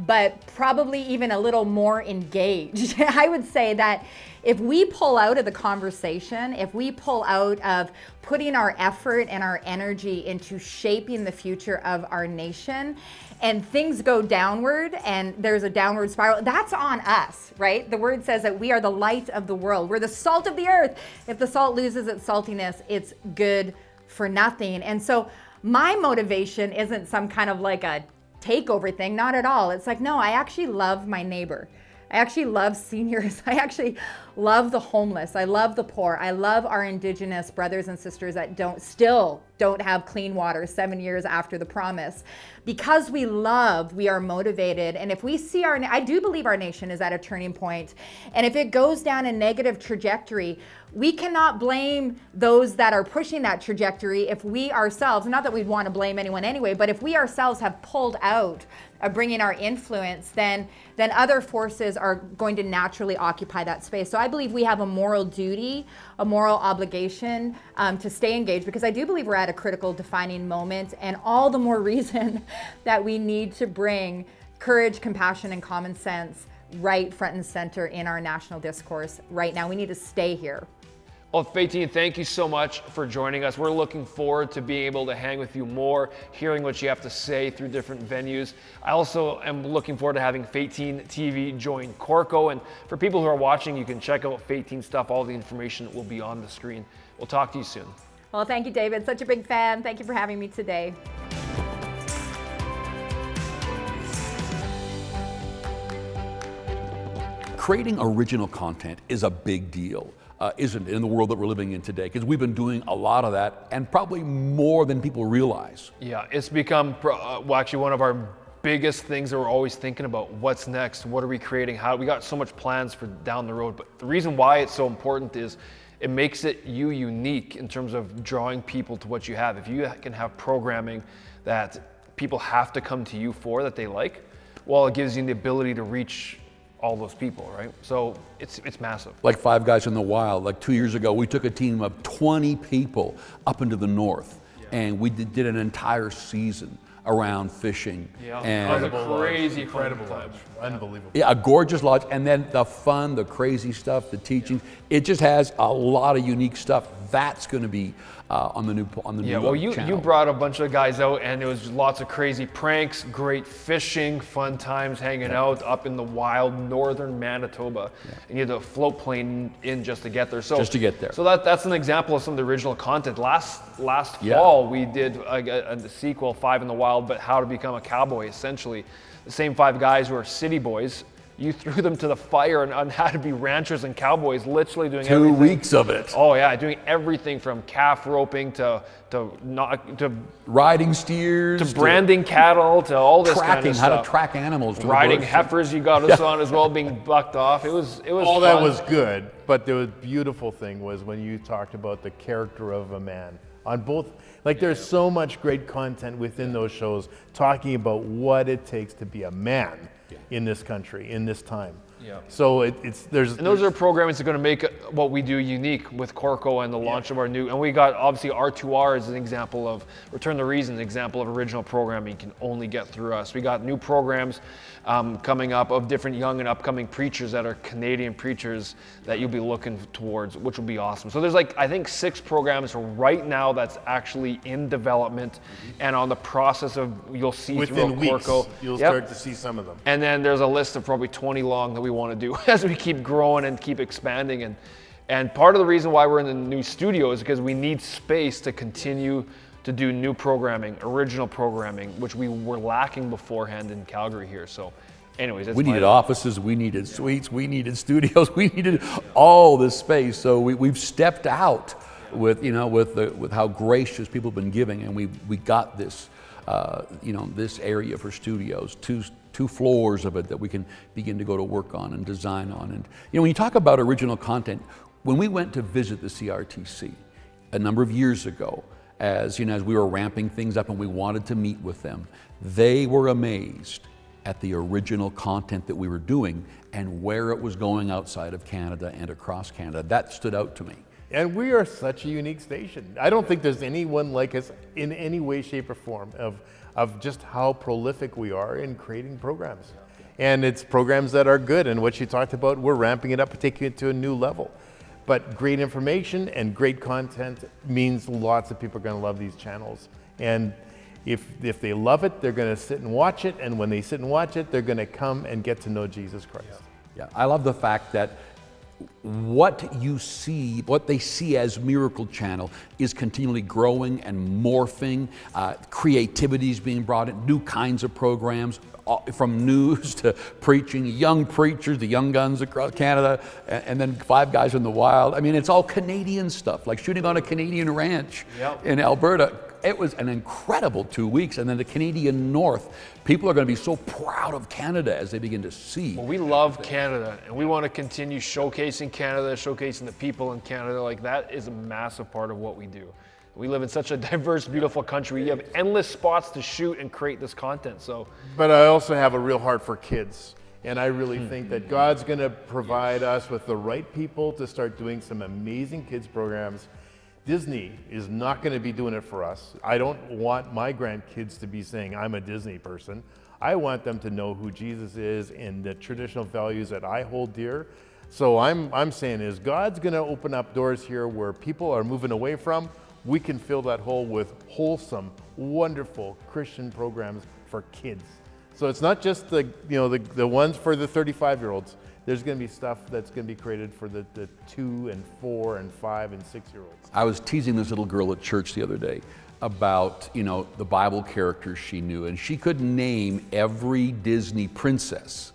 but probably even a little more engaged. I would say that if we pull out of the conversation, if we pull out of putting our effort and our energy into shaping the future of our nation, and things go downward and there's a downward spiral, that's on us, right? The word says that we are the light of the world. We're the salt of the earth. If the salt loses its saltiness, it's good for nothing. And so my motivation isn't some kind of like a takeover thing, not at all. It's like, no, I actually love my neighbor. I actually love seniors. I actually love the homeless. I love the poor. I love our Indigenous brothers and sisters that still don't have clean water 7 years after the promise. Because we love, we are motivated. And if we see I do believe our nation is at a turning point. And if it goes down a negative trajectory, we cannot blame those that are pushing that trajectory if we ourselves, not that we'd want to blame anyone anyway, but if we ourselves have pulled out of bringing our influence, then other forces are going to naturally occupy that space. So I believe we have a moral duty, a moral obligation to stay engaged, because I do believe we're at a critical defining moment, and all the more reason that we need to bring courage, compassion, and common sense right front and center in our national discourse right now. We need to stay here. Well, Thiessen, thank you so much for joining us. We're looking forward to being able to hang with you more, hearing what you have to say through different venues. I also am looking forward to having Thiessen TV join Corco. And for people who are watching, you can check out Thiessen stuff. All the information will be on the screen. We'll talk to you soon. Well, thank you, David. Such a big fan. Thank you for having me today. Creating original content is a big deal. Isn't it, in the world that we're living in today? Because we've been doing a lot of that, and probably more than people realize. Yeah, it's become actually one of our biggest things that we're always thinking about. What's next? What are we creating? How we got so much plans for down the road. But the reason why it's so important is it makes it you unique in terms of drawing people to what you have. If you can have programming that people have to come to you for, that they like, well, it gives you the ability to reach all those people, right? So it's massive. Like Five Guys in the Wild, like 2 years ago, we took a team of 20 people up into the north, and we did an entire season around fishing. Yeah, and that was a crazy incredible fun time. lodge. Unbelievable. yeah, a gorgeous lodge, and then the fun, the crazy stuff, the teaching. It just has a lot of unique stuff. That's going to be on the new well, channel. you brought a bunch of guys out, and there was just lots of crazy pranks, great fishing, fun times hanging out up in the wild northern Manitoba, and you had to float plane in just to get there. So just to get there. So that's an example of some of the original content. Last fall we did a sequel, 5 in the Wild, but how to become a cowboy. Essentially, the same 5 guys who are city boys. You threw them to the fire on how to be ranchers and cowboys, literally doing 2 everything. weeks of it. Oh yeah, doing everything from calf roping to riding steers, to branding cattle, to all this kind of stuff. How to track animals. To riding the bush. heifers, you got us on as well, being bucked off. It was All fun. that was good, but the beautiful thing was when you talked about the character of a man on both. Like there's so much great content within those shows talking about what it takes to be a man in this country, in this time. Yeah. So those are programs that are going to make what we do unique with Corco and the launch of our new, and we got obviously R2R as an example of Return the Reason, an example of original programming you can only get through us. We got new programs coming up of different young and upcoming preachers that are Canadian preachers that you'll be looking towards, which will be awesome. So there's I think 6 programs right now that's actually in development and on the process of, you'll see within weeks, Corco. you'll start to see some of them. And then there's a list of probably 20 long that we want to do as we keep growing and keep expanding. And part of the reason why we're in the new studio is because we need space to continue to do new programming, original programming, which we were lacking beforehand in Calgary here. So anyways, we needed offices, we needed suites, we needed studios, we needed all this space. So we've stepped out with how gracious people have been giving, and we got this this area for studios, two floors of it that we can begin to go to work on and design on. And when you talk about original content, when we went to visit the CRTC a number of years ago, as we were ramping things up and we wanted to meet with them, they were amazed at the original content that we were doing and where it was going outside of Canada and across Canada. That stood out to me. And we are such a unique station. I don't think there's anyone like us in any way, shape, or form of just how prolific we are in creating programs. And it's programs that are good, and what you talked about, we're ramping it up and taking it to a new level. But great information and great content means lots of people are going to love these channels. And if they love it, they're going to sit and watch it, and when they sit and watch it, they're going to come and get to know Jesus Christ. Yeah, I love the fact that what they see as Miracle Channel is continually growing and morphing. Creativity is being brought in, new kinds of programs, from news to preaching, young preachers, the young guns across Canada, and then 5 Guys in the Wild. I mean, it's all Canadian stuff, like shooting on a Canadian ranch in Alberta. It was an incredible 2 weeks. And then the Canadian North, people are going to be so proud of Canada as they begin to see. Well, we love Canada, and we want to continue showcasing Canada, showcasing the people in Canada. Like, that is a massive part of what we do. We live in such a diverse, beautiful country. You have endless spots to shoot and create this content. But I also have a real heart for kids. And I really think that God's going to provide us with the right people to start doing some amazing kids programs. Disney is not going to be doing it for us. I don't want my grandkids to be saying, I'm a Disney person. I want them to know who Jesus is and the traditional values that I hold dear. So I'm saying is God's going to open up doors here where people are moving away from. We can fill that hole with wholesome, wonderful Christian programs for kids. So it's not just the ones for the 35-year-olds. There's going to be stuff that's going to be created for the 2 and 4 and 5 and 6-year-olds. I was teasing this little girl at church the other day about the Bible characters she knew, and she could name every Disney princess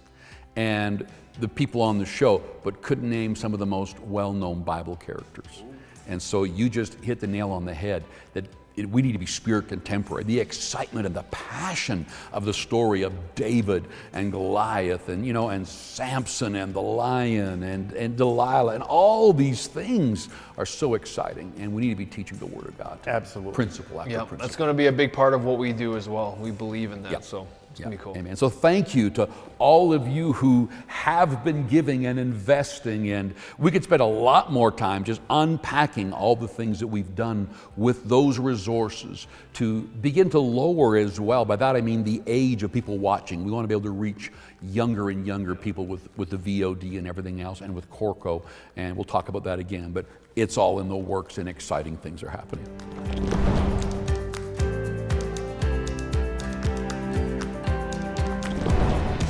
and the people on the show, but couldn't name some of the most well-known Bible characters. And so you just hit the nail on the head that we need to be spirit contemporary. The excitement and the passion of the story of David and Goliath and and Samson and the lion and Delilah and all these things are so exciting, and we need to be teaching the Word of God. Absolutely. Principle after principle. That's going to be a big part of what we do as well. We believe in that. So It's gonna be cool. Amen. So thank you to all of you who have been giving and investing, and we could spend a lot more time just unpacking all the things that we've done with those resources to begin to lower as well. By that I mean the age of people watching. We want to be able to reach younger and younger people with the VOD and everything else, and with Corco, and we'll talk about that again, but it's all in the works and exciting things are happening.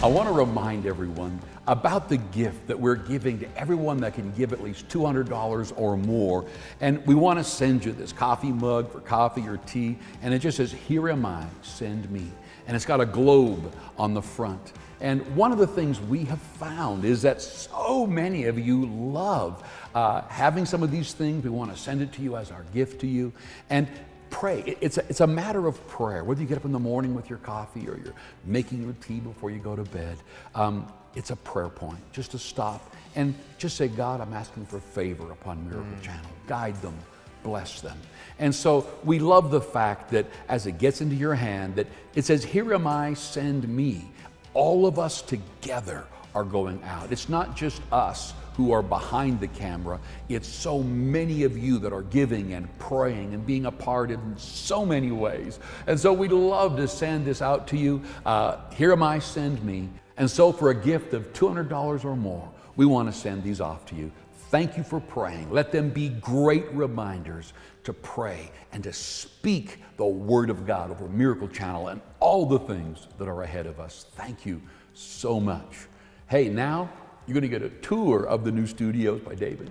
I want to remind everyone about the gift that we're giving to everyone that can give at least $200 or more. And we want to send you this coffee mug for coffee or tea. And it just says, "Here am I, send me." And it's got a globe on the front. And one of the things we have found is that so many of you love having some of these things. We want to send it to you as our gift to you. And pray. It's a matter of prayer. Whether you get up in the morning with your coffee or you're making your tea before you go to bed, it's a prayer point. Just to stop and just say, "God, I'm asking for favor upon Miracle Channel. Guide them, bless them." And so we love the fact that as it gets into your hand, that it says, "Here am I, send me." All of us together are going out. It's not just us who are behind the camera. It's so many of you that are giving and praying and being a part in so many ways. And so we'd love to send this out to you. Here am I, send me. And so for a gift of $200 or more, we want to send these off to you. Thank you for praying. Let them be great reminders to pray and to speak the Word of God over Miracle Channel and all the things that are ahead of us. Thank you so much. Hey, now you're going to get a tour of the new studios by David.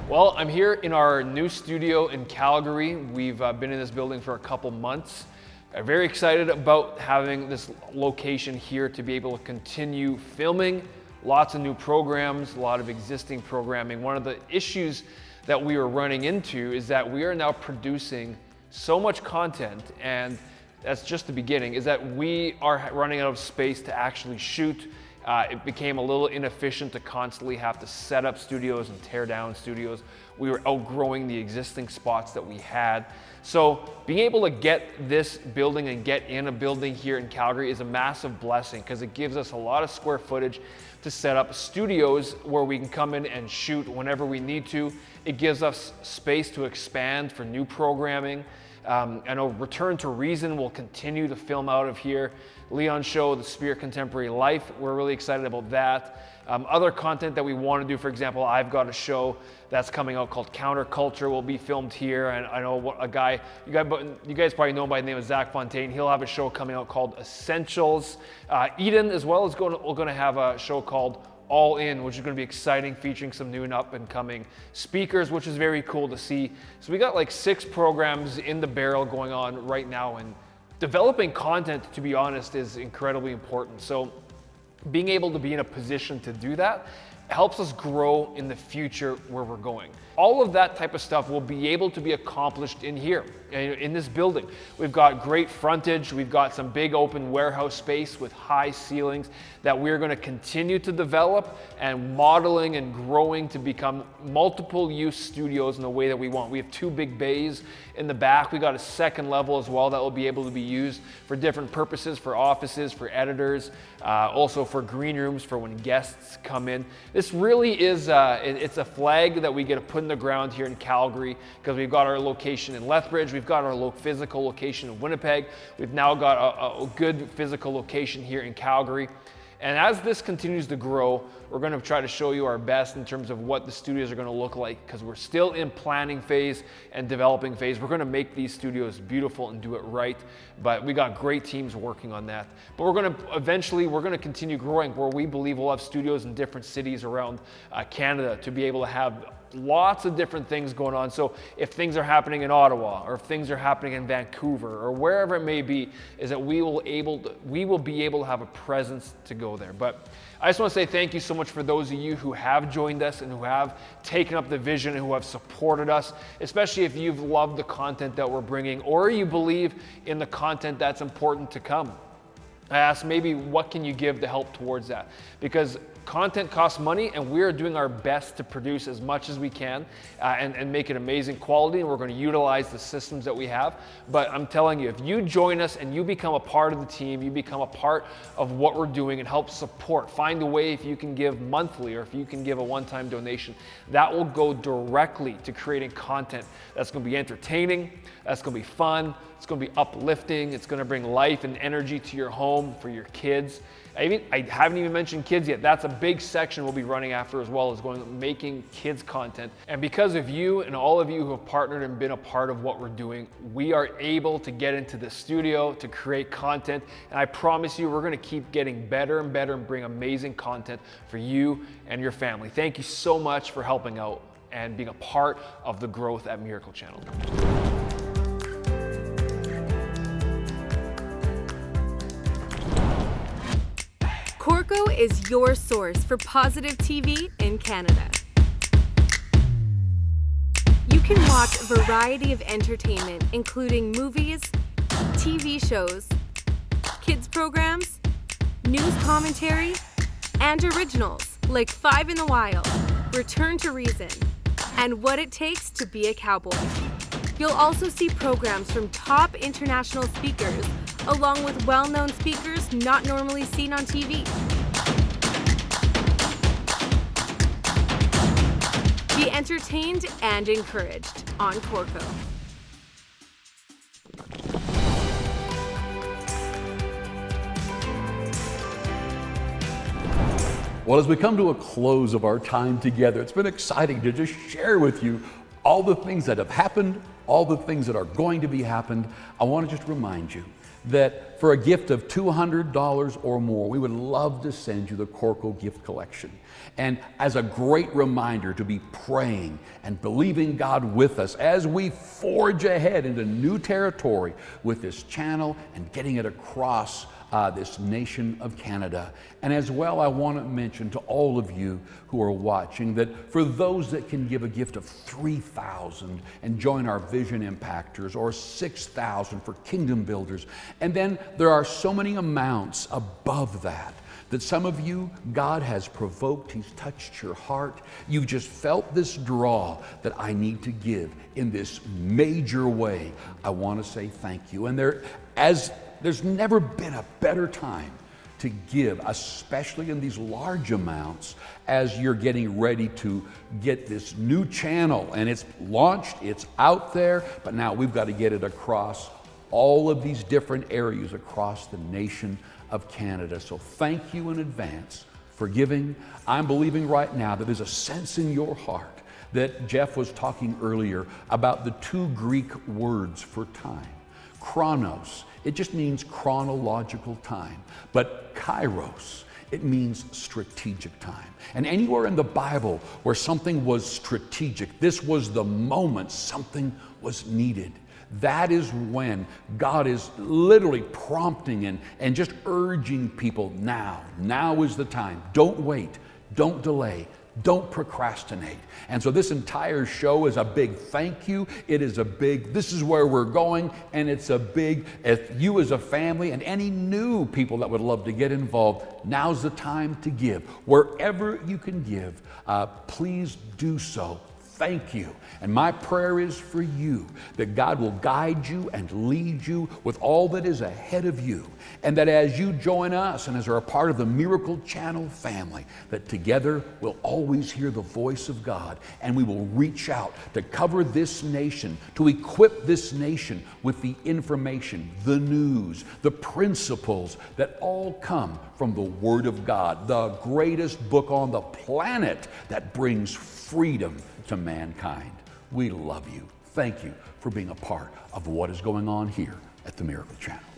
Well, I'm here in our new studio in Calgary. We've been in this building for a couple months. I'm very excited about having this location here to be able to continue filming lots of new programs, a lot of existing programming. One of the issues that we are running into is that we are now producing so much content, and that's just the beginning, is that we are running out of space to actually shoot. It became a little inefficient to constantly have to set up studios and tear down studios. We were outgrowing the existing spots that we had. So being able to get this building and get in a building here in Calgary is a massive blessing, because it gives us a lot of square footage to set up studios where we can come in and shoot whenever we need to. It gives us space to expand for new programming. I know Return to Reason will continue to film out of here. Leon's show, The Spirit Contemporary Life, we're really excited about that. Other content that we want to do, for example, I've got a show that's coming out called Counterculture, will be filmed here. And I know a guy, you guys probably know him by the name of Leon Fontaine. He'll have a show coming out called Essentials. Eden as well is we're going to have a show called All In, which is going to be exciting, featuring some new and up and coming speakers, which is very cool to see. So we got like 6 programs in the barrel going on right now, and developing content, to be honest, is incredibly important. So being able to be in a position to do that helps us grow in the future where we're going. All of that type of stuff will be able to be accomplished in here, in this building. We've got great frontage. We've got some big open warehouse space with high ceilings that we're going to continue to develop and modeling and growing to become multiple use studios in the way that we want. We have 2 big bays in the back. We got a second level as well that will be able to be used for different purposes, for offices, for editors, also for green rooms for when guests come in. This really is, it's a flag that we get to put in the ground here in Calgary, because we've got our location in Lethbridge, we've got our physical location in Winnipeg, we've now got a good physical location here in Calgary. And as this continues to grow, we're going to try to show you our best in terms of what the studios are going to look like, because we're still in planning phase and developing phase. We're going to make these studios beautiful and do it right, but we got great teams working on that. But we're going to continue growing, where we believe we'll have studios in different cities around Canada to be able to have lots of different things going on. So if things are happening in Ottawa, or if things are happening in Vancouver, or wherever it may be, is that we will be able to have a presence to go there. But I just want to say thank you so much for those of you who have joined us and who have taken up the vision and who have supported us, especially if you've loved the content that we're bringing, or you believe in the content that's important to come. I asked maybe what can you give to help towards that? Because Content costs money, and we're doing our best to produce as much as we can and make it amazing quality, and we're going to utilize the systems that we have. But I'm telling you, if you join us and you become a part of the team, you become a part of what we're doing and help support, find a way if you can give monthly or if you can give a one-time donation, that will go directly to creating content that's going to be entertaining, that's going to be fun, it's going to be uplifting, it's going to bring life and energy to your home for your kids. I haven't even mentioned kids yet. That's a big section we'll be running after, as well as making kids content. And because of you and all of you who have partnered and been a part of what we're doing, we are able to get into the studio to create content. And I promise you, we're going to keep getting better and better and bring amazing content for you and your family. Thank you so much for helping out and being a part of the growth at Miracle Channel. Corco is your source for positive TV in Canada. You can watch a variety of entertainment, including movies, TV shows, kids programs, news commentary, and originals like Five in the Wild, Return to Reason, and What It Takes to Be a Cowboy. You'll also see programs from top international speakers, along with well-known speakers not normally seen on TV. Be entertained and encouraged on Corco. Well, as we come to a close of our time together, it's been exciting to just share with you all the things that have happened, all the things that are going to be happened. I want to just remind you that for a gift of $200 or more, we would love to send you the Corco gift collection. And as a great reminder to be praying and believing God with us as we forge ahead into new territory with this channel and getting it across this nation of Canada. And as well, I want to mention to all of you who are watching that for those that can give a gift of $3,000 and join our Vision Impactors, or $6,000 for Kingdom Builders, and then there are so many amounts above that some of you, God has provoked, He's touched your heart. You've just felt this draw that I need to give in this major way. I want to say thank you. And there's never been a better time to give, especially in these large amounts, as you're getting ready to get this new channel. And it's launched, it's out there, but now we've got to get it across all of these different areas across the nation of Canada. So thank you in advance for giving. I'm believing right now that there's a sense in your heart that Jeff was talking earlier about the two Greek words for time. Chronos, it just means chronological time, but kairos, it means strategic time. And anywhere in the Bible where something was strategic, this was the moment something was needed. That is when God is literally prompting and just urging people now. Now is the time. Don't wait. Don't delay. Don't procrastinate. And so this entire show is a big thank you. It is a big, this is where we're going, and it's a big, if you as a family and any new people that would love to get involved, now's the time to give. Wherever you can give, please do so. Thank you. And my prayer is for you that God will guide you and lead you with all that is ahead of you. And that as you join us and as are a part of the Miracle Channel family, that together we'll always hear the voice of God, and we will reach out to cover this nation, to equip this nation with the information, the news, the principles that all come from the Word of God, the greatest book on the planet that brings freedom to mankind. We love you. Thank you for being a part of what is going on here at the Miracle Channel.